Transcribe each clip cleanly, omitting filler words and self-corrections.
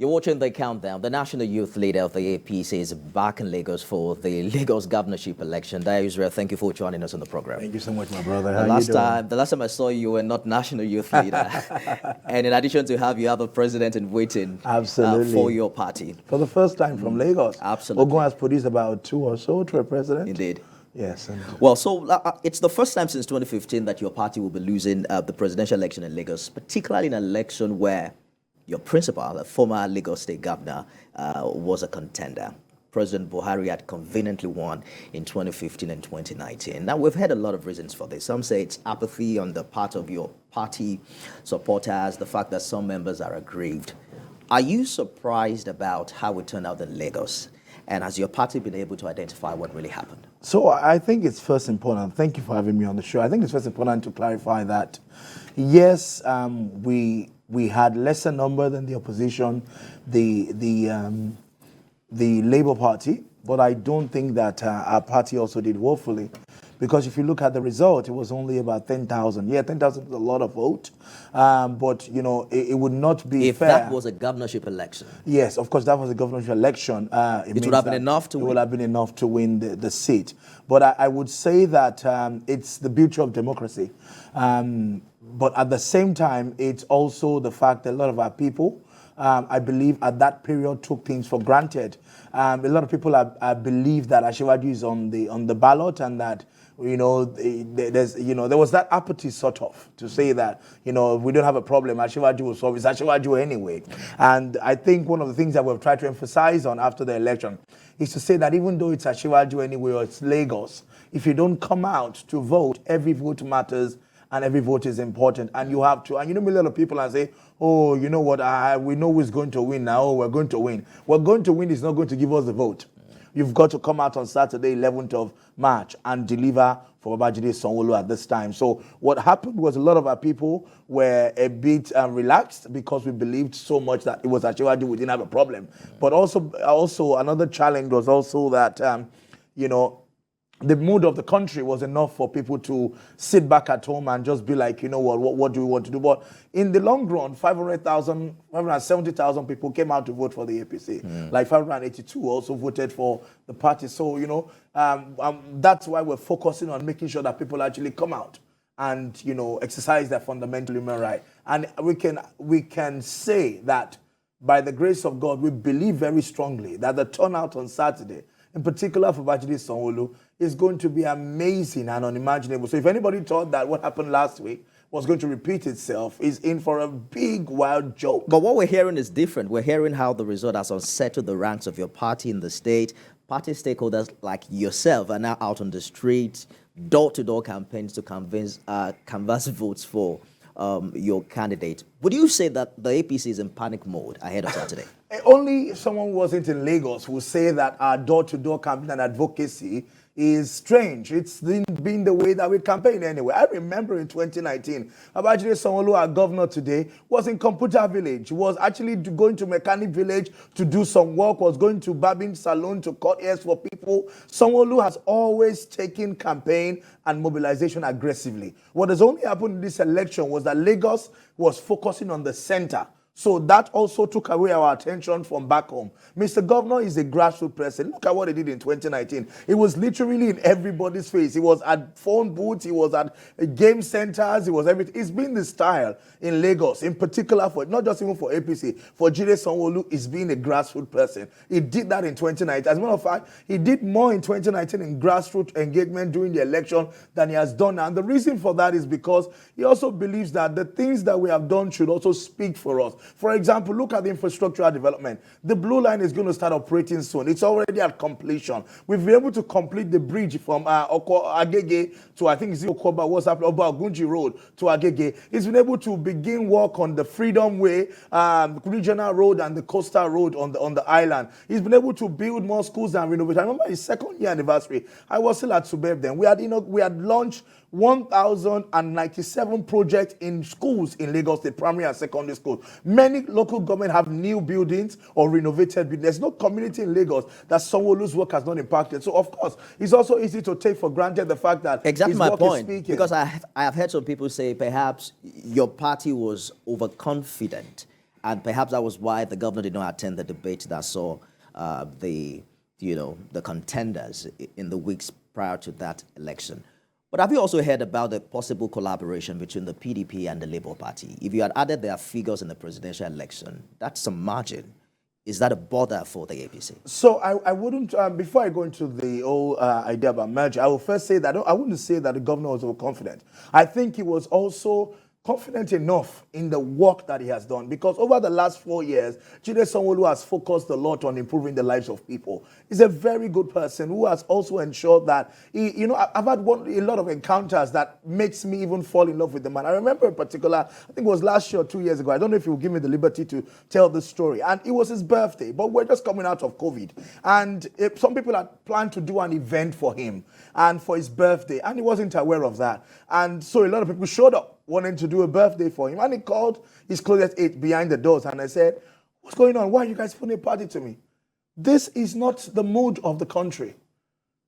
You're watching the countdown. The national youth leader of the APC is back in Lagos for the Lagos governorship election. Dayo Israel, thank you for joining us on the program. Thank you so much, my brother. The last time I saw you, you were not national youth leader. And in addition to you have a president in waiting for your party. For the first time from Lagos. Absolutely. Ogun has produced about 2 or so to a president. Indeed. Yes. Well, so it's the first time since 2015 that your party will be losing the presidential election in Lagos, particularly in an election where your principal, a former Lagos State governor, was a contender. President Buhari had conveniently won in 2015 and 2019. Now, we've heard a lot of reasons for this. Some say it's apathy on the part of your party supporters, the fact that some members are aggrieved. Are you surprised about how it turned out in Lagos? And has your party been able to identify what really happened? So I think it's first important, thank you for having me on the show. I think it's first important to clarify that, yes, we had lesser number than the opposition, the Labour Party, but I don't think that our party also did woefully. Because if you look at the result, it was only about 10,000. Yeah, 10,000 is a lot of vote, but you know it would not be if fair. If that was a governorship election. Yes, of course, that was a governorship election. It would have been enough to win. It would have been enough to win the seat. But I would say that it's the beauty of democracy. But at the same time, it's also the fact that a lot of our people, I believe, at that period took things for granted. A lot of people believe that Asiwaju is on the ballot, and that there was that apathy sort of to say that we don't have a problem. Asiwaju will solve it. It's Asiwaju anyway. And I think one of the things that we've tried to emphasize on after the election is to say that even though it's Asiwaju anyway or it's Lagos, if you don't come out to vote, every vote matters. And every vote is important, and you have to. And a lot of people and say, "Oh, you know what? We know who's going to win now. Oh, we're going to win." We're going to win is not going to give us the vote. You've got to come out on Saturday, 11th of March, and deliver for Babajide Sanwo-Olu at this time. So what happened was a lot of our people were a bit relaxed because we believed so much that it was Asiwaju, we didn't have a problem. But also another challenge was also that the mood of the country was enough for people to sit back at home and just be like, what do we want to do? But in the long run, 570,000 people came out to vote for the APC. Like 582 also voted for the party. So, that's why we're focusing on making sure that people actually come out and, exercise their fundamental human right. And we can say that by the grace of God, we believe very strongly that the turnout on Saturday, in particular for Babajide Sanwo-Olu, is going to be amazing and unimaginable. So if anybody thought that what happened last week was going to repeat itself, is in for a big, wild joke. But what we're hearing is different. We're hearing how the result has unsettled the ranks of your party in the state. Party stakeholders like yourself are now out on the streets, door-to-door campaigns to canvass votes for your candidate. Would you say that the APC is in panic mode ahead of Saturday? Only someone who wasn't in Lagos will say that our door-to-door campaign and advocacy is strange. It's been the way that we campaign anyway. I remember in 2019, Babajide Sanwo-Olu, our governor today, was in Computer Village. He was actually going to Mechanic Village to do some work, was going to Barbing Salon to cut hairs for people. Sanwo-Olu has always taken campaign and mobilization aggressively. What has only happened in this election was that Lagos was focusing on the center. So that also took away our attention from back home. Mr. Governor is a grassroots person. Look at what he did in 2019. It was literally in everybody's face. He was at phone booths, he was at game centers, he was everything. It's been the style in Lagos, in particular for, not just even for APC, for Jide Sanwo-Olu is being a grassroots person. He did that in 2019. As a matter of fact, he did more in 2019 in grassroots engagement during the election than he has done now. And the reason for that is because he also believes that the things that we have done should also speak for us. For example, look at the infrastructural development. The Blue Line is going to start operating soon. It's already at completion. We've been able to complete the bridge from Agege to, I think it's Okoba, what's happening, Oba Ogunji Road to Agege. It's been able to begin work on the Freedom Way, Regional Road and the Coastal Road on the island. He's been able to build more schools and renovate. I remember his second year anniversary. I was still at Subeb then. We had launched 1,097 projects in schools in Lagos, the primary and secondary schools. Many local government have new buildings or renovated buildings. There's no community in Lagos that Sanwo-Olu's work has not impacted. So, of course, it's also easy to take for granted the fact that exactly his my work point, is speaking. because I have heard some people say perhaps your party was overconfident And perhaps that was why the governor did not attend the debate that saw the contenders in the weeks prior to that election. But have you also heard about the possible collaboration between the PDP and the Labour Party? If you had added their figures in the presidential election, that's some margin. Is that a bother for the APC? So I wouldn't, before I go into the whole idea about merger, I will first say that I wouldn't say that the governor was overconfident. I think he was also confident enough in the work that he has done, because over the last 4 years, Sanwo-Olu has focused a lot on improving the lives of people. He's a very good person who has also ensured that, I've had a lot of encounters that makes me even fall in love with the man. I remember in particular, I think it was last year or 2 years ago, I don't know if he will give me the liberty to tell this story, and it was his birthday, but we're just coming out of COVID, and some people had planned to do an event for him and for his birthday, and he wasn't aware of that, and so a lot of people showed up wanting to do a birthday for him. And he called his closest eight behind the doors. And I said, what's going on? Why are you guys putting a party to me? This is not the mood of the country.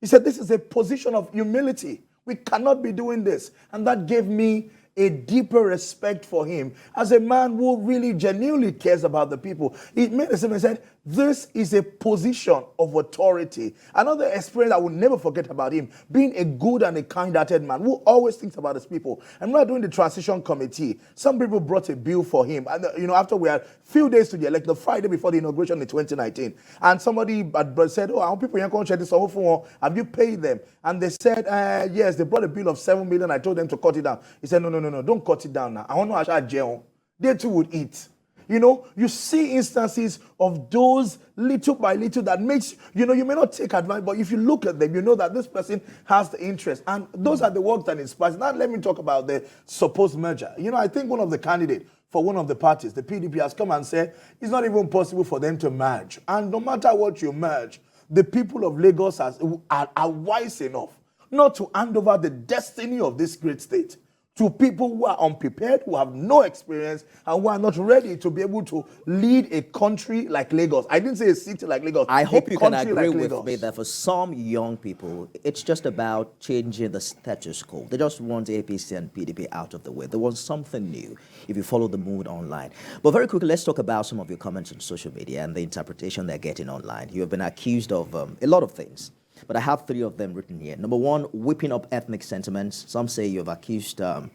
He said, this is a position of humility. We cannot be doing this. And that gave me a deeper respect for him as a man who really genuinely cares about the people. He made a statement and said, this is a position of authority. Another experience I will never forget about him, being a good and a kind-hearted man who always thinks about his people. And when doing the transition committee, some people brought a bill for him. And after we had few days to the election, the Friday before the inauguration in 2019, and somebody had said, oh, our people can't check this over, have you paid them? And they said, yes, they brought a bill of 7 million. I told them to cut it down. He said, no, don't cut it down now. I want to actually jail. They too would eat. You see instances of those little by little that makes, you may not take advantage, but if you look at them, you know that this person has the interest. And those are the work that inspires. Now let me talk about the supposed merger. I think one of the candidates for one of the parties, the PDP, has come and said it's not even possible for them to merge. And no matter what you merge, the people of Lagos are wise enough not to hand over the destiny of this great state to people who are unprepared, who have no experience, and who are not ready to be able to lead a country like Lagos. I didn't say a city like Lagos. I hope you can agree with me that for some young people, it's just about changing the status quo. They just want APC and PDP out of the way. They want something new, if you follow the mood online. But very quickly, let's talk about some of your comments on social media and the interpretation they're getting online. You have been accused of a lot of things, but I have 3 of them written here. Number 1, whipping up ethnic sentiments. Some say you have accused, I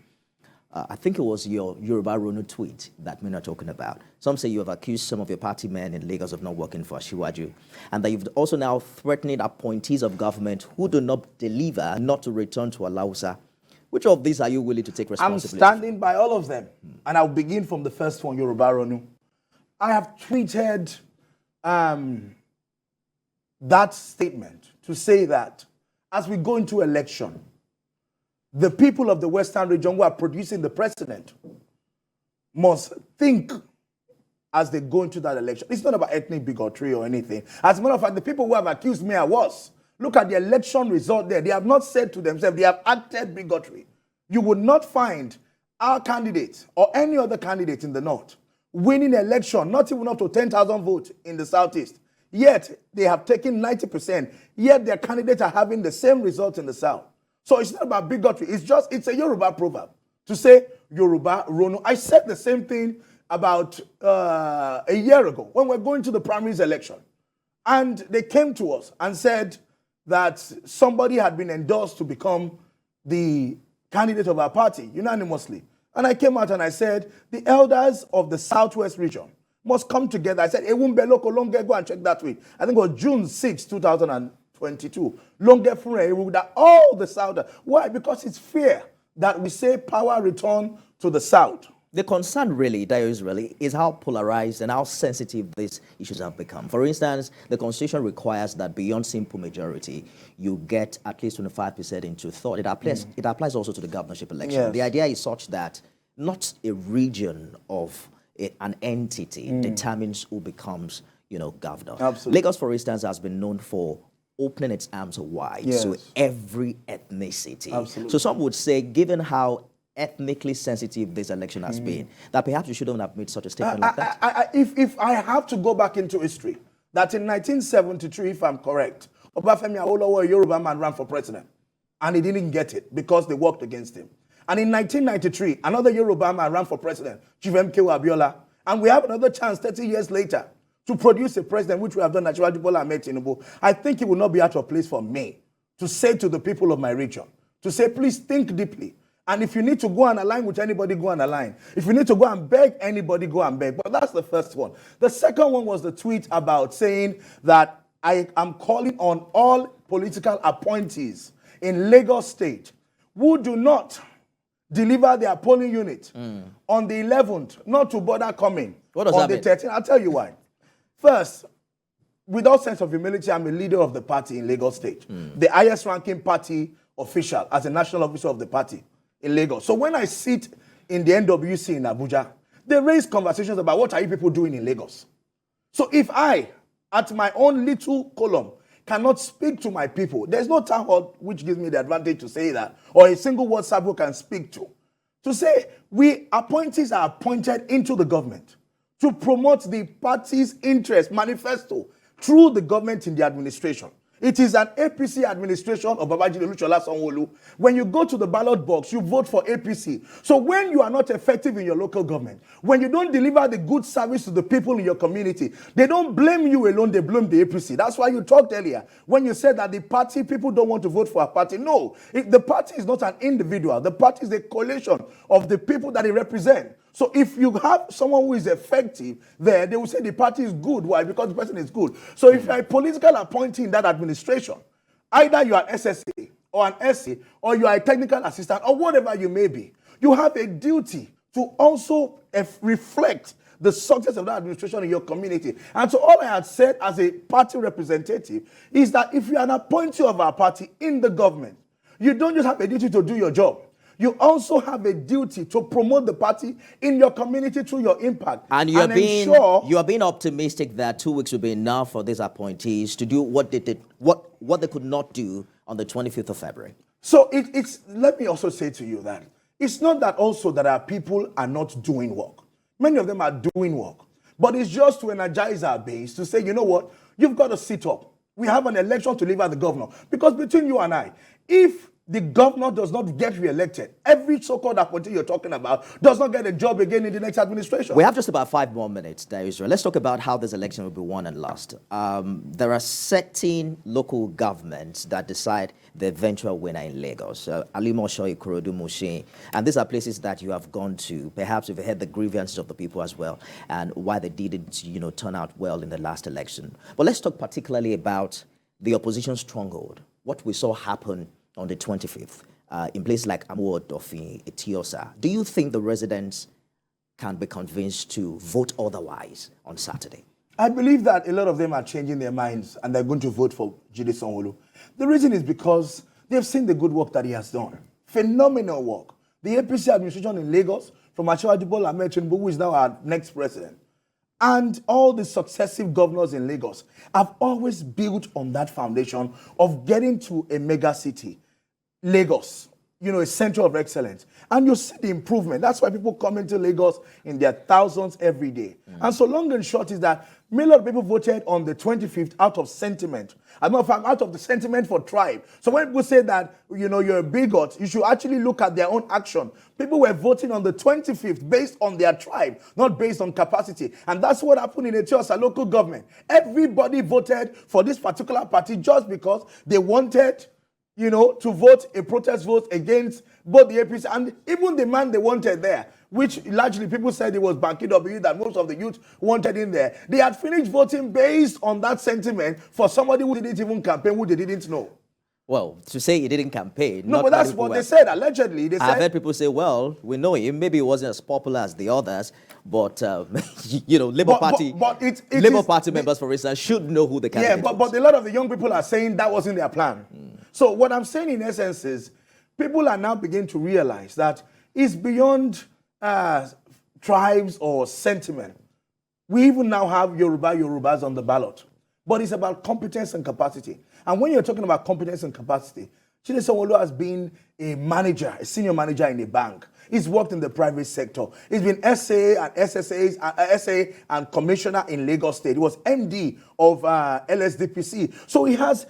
think it was your Yoruba Ronu tweet that we're not talking about. Some say you have accused some of your party men in Lagos of not working for Asiwaju, and that you've also now threatening appointees of government who do not deliver not to return to Alausa. Which of these are you willing to take responsibility I'm standing by all of them. And I'll begin from the first one, Yoruba Ronu. I have tweeted that statement to say that as we go into election, the people of the Western region who are producing the president must think as they go into that election. It's not about ethnic bigotry or anything. As a matter of fact, the people who have accused me are worse. Look at the election result there. They have not said to themselves, they have acted bigotry. You would not find our candidate or any other candidate in the north winning election, not even up to 10,000 votes in the southeast. Yet they have taken 90%. Yet their candidates are having the same result in the south. So it's not about bigotry. It's a Yoruba proverb to say Yoruba Rono. I said the same thing about a year ago when we're going to the primaries election. And they came to us and said that somebody had been endorsed to become the candidate of our party unanimously. And I came out and I said, the elders of the Southwest region must come together. I said, go and check that tweet. I think it was June 6, 2022. That all the South. Why? Because it's fear that we say power return to the South. The concern really, Dayo Israel, is how polarized and how sensitive these issues have become. For instance, the Constitution requires that beyond simple majority, you get at least 25% into thought. It applies also to the governorship election. Yes. The idea is such that not a region of an entity determines who becomes, governor. Absolutely. Lagos, for instance, has been known for opening its arms wide to every ethnicity. Absolutely. So some would say, given how ethnically sensitive this election has been, that perhaps you shouldn't have made such a statement like that. If I have to go back into history, that in 1973, if I'm correct, Obafemi Awolowo, a Yoruba man, ran for president, and he didn't get it because they worked against him. And in 1993, another Yoruba man ran for president, Chief M.K. Abiola. and we have another chance 30 years later to produce a president, which we have done, Asiwaju Bola Ahmed Tinubu, I think it will not be out of place for me to say to the people of my region, to say, please think deeply. And if you need to go and align with anybody, go and align. If you need to go and beg anybody, go and beg. But that's the first one. The second one was the tweet about saying that I am calling on all political appointees in Lagos State who do not deliver their polling unit on the 11th, not to bother coming What does on that the mean? 13th. I'll tell you why. First, without sense of humility, I'm a leader of the party in Lagos State, the highest ranking party official as a national officer of the party in Lagos. So when I sit in the NWC in Abuja, they raise conversations about what are you people doing in Lagos. So if I, at my own little column, cannot speak to my people, there's no town hall which gives me the advantage to say that, or a single WhatsApp who can speak to say we appointees are appointed into the government to promote the party's interest manifesto through the government in the administration. It is an APC administration of Babajide Sanwo-Olu. When you go to the ballot box, you vote for APC. So when you are not effective in your local government, when you don't deliver the good service to the people in your community, they don't blame you alone, they blame the APC. That's why you talked earlier when you said that the party, people don't want to vote for a party. No, the party is not an individual. The party is a coalition of the people that it represents. So if you have someone who is effective there, they will say the party is good. Why? Because the person is good. So if you're a political appointee in that administration, either you are SSA or an SA or you are a technical assistant or whatever you may be, you have a duty to also reflect the success of that administration in your community. And so all I had said as a party representative is that if you're an appointee of our party in the government, you don't just have a duty to do your job. You also have a duty to promote the party in your community through your impact. And you are being optimistic that 2 weeks will be enough for these appointees to do what they did, what they could not do on the 25th of February. So it's let me also say to you that it's not that also that our people are not doing work. Many of them are doing work. But it's just to energize our base to say, you know what, you've got to sit up. We have an election to deliver the governor. Because between you and I, if the governor does not get re-elected, every so-called appointee you're talking about does not get a job again in the next administration. We have just about 5 more minutes, Dayo Israel. Let's talk about how this election will be won and lost. There are certain local governments that decide the eventual winner in Lagos. Alimosho, Ikorodu, Mushin. And these are places that you have gone to. Perhaps you've heard the grievances of the people as well and why they didn't, turn out well in the last election. But let's talk particularly about the opposition stronghold, what we saw happen on the 25th, in places like Amuwo-Odofin, Etiosa. Do you think the residents can be convinced to vote otherwise on Saturday? I believe that a lot of them are changing their minds and they're going to vote for Jide Sanwo-Olu. The reason is because they've seen the good work that he has done. Phenomenal work. The APC administration in Lagos, from Asiwaju Bola Ahmed Tinubu, who is now our next president, and all the successive governors in Lagos have always built on that foundation of getting to a mega city. Lagos, a center of excellence. And you see the improvement. That's why people come into Lagos in their thousands every day. And so long and short is that millions of people voted on the 25th out of sentiment. As a matter of fact, out of the sentiment for tribe. So when people say that, you're a bigot, you should actually look at their own action. People were voting on the 25th based on their tribe, not based on capacity. And that's what happened in Etiosa local government. Everybody voted for this particular party just because they wanted to vote a protest vote against both the APC and even the man they wanted there, which largely people said it was Banky W that most of the youth wanted in there. They had finished voting based on that sentiment for somebody who didn't even campaign, who they didn't know. Well, to say he didn't campaign. No, but that's what they said, allegedly. I've heard people say, well, we know him. Maybe he wasn't as popular as the others, but, Labour Party members, for instance, should know who the candidate was. But a lot of the young people are saying that wasn't their plan. So what I'm saying in essence is people are now beginning to realize that it's beyond tribes or sentiment. We even now have Yorubas on the ballot. But it's about competence and capacity. And when you're talking about competence and capacity, Jide Sanwo-Olu has been a manager, a senior manager in a bank. He's worked in the private sector. He's been SA and SA and commissioner in Lagos State. He was MD of LSDPC. So he has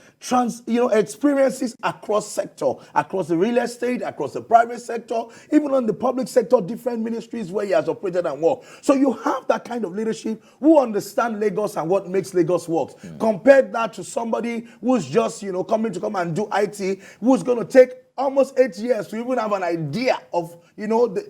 experiences across sector, across the real estate, across the private sector, even on the public sector, different ministries where he has operated and worked. So you have that kind of leadership who understand Lagos and what makes Lagos work. Compare that to somebody who's just coming to come and do IT, who's going to take almost 8 years to even have an idea of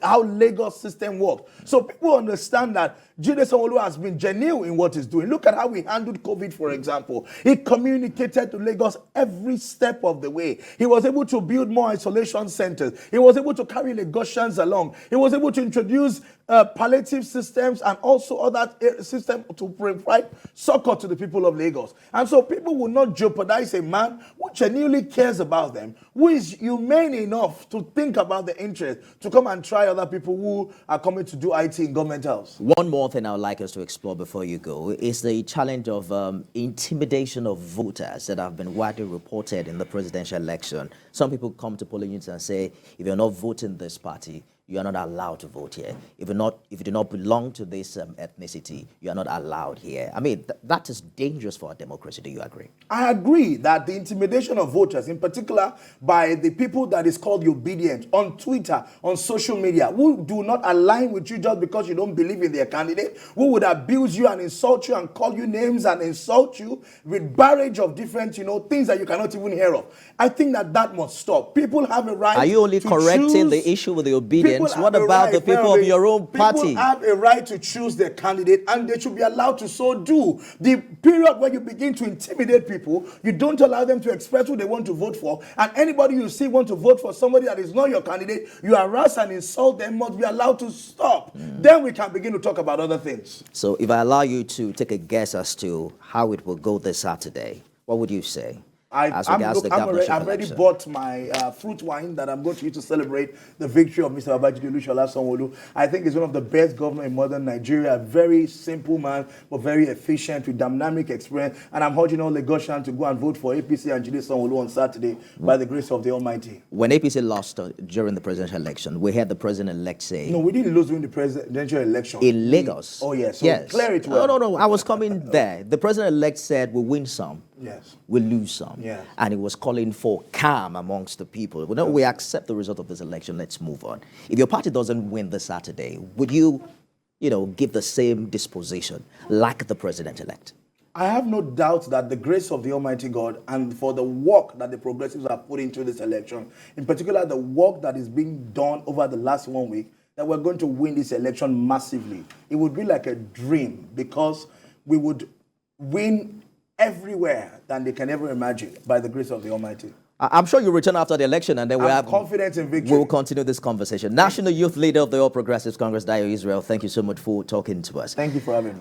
how Lagos system works. So people understand that Jide Sanwo-Olu has been genuine in what he's doing. Look at how he handled COVID, for example. He communicated to Lagos every step of the way. He was able to build more isolation centers. He was able to carry Lagosians along. He was able to introduce palliative systems and also other systems to provide succor to the people of Lagos. And so people will not jeopardize a man who genuinely cares about them, who is humane enough to think about the interest, to come and try other people who are coming to do IT in government house. One more thing I would like us to explore before you go is the challenge of intimidation of voters that have been widely reported in the presidential election. Some people come to polling units and say, if you're not voting this party, you are not allowed to vote here. If you do not belong to this ethnicity, you are not allowed here. I mean, that is dangerous for our democracy. Do you agree? I agree that the intimidation of voters, in particular by the people that is called the obedient on Twitter, on social media, who do not align with you just because you don't believe in their candidate, who would abuse you and insult you and call you names and insult you with barrage of different, things that you cannot even hear of. I think that must stop. People have a right. Are you only correcting the issue with the obedient? What about the people of your own party? People have a right to choose their candidate, and they should be allowed to so do. The period where you begin to intimidate people, you don't allow them to express who they want to vote for, and anybody you see want to vote for somebody that is not your candidate, you harass and insult them, must be allowed to stop. Then we can begin to talk about other things. So if I allow you to take a guess as to how it will go this Saturday, what would you say? I've already bought my fruit wine that I'm going to use to celebrate the victory of Mr. Babajide Sanwo-Olu. I think he's one of the best governors in modern Nigeria. A very simple man, but very efficient with dynamic experience. And I'm urging all Lagosians to go and vote for APC and Jide Sanwo-Olu on Saturday by the grace of the Almighty. When APC lost during the presidential election, we heard the president-elect say... No, we didn't lose during the presidential election. In Lagos? Oh, yes. So yes. Clear it well. No. I was coming there. The president-elect said we'll win some. Yes. We'll lose some. Yes. And he was calling for calm amongst the people. We accept the result of this election. Let's move on. If your party doesn't win this Saturday, would you, give the same disposition like the president-elect? I have no doubt that the grace of the Almighty God and for the work that the progressives have put into this election, in particular the work that is being done over the last 1 week, that we're going to win this election massively. It would be like a dream because we would win everywhere than they can ever imagine by the grace of the Almighty. I'm sure you'll return after the election and then we'll have confidence in victory. We'll continue this conversation. National Youth Leader of the All Progressives Congress, Dayo Israel, thank you so much for talking to us. Thank you for having me.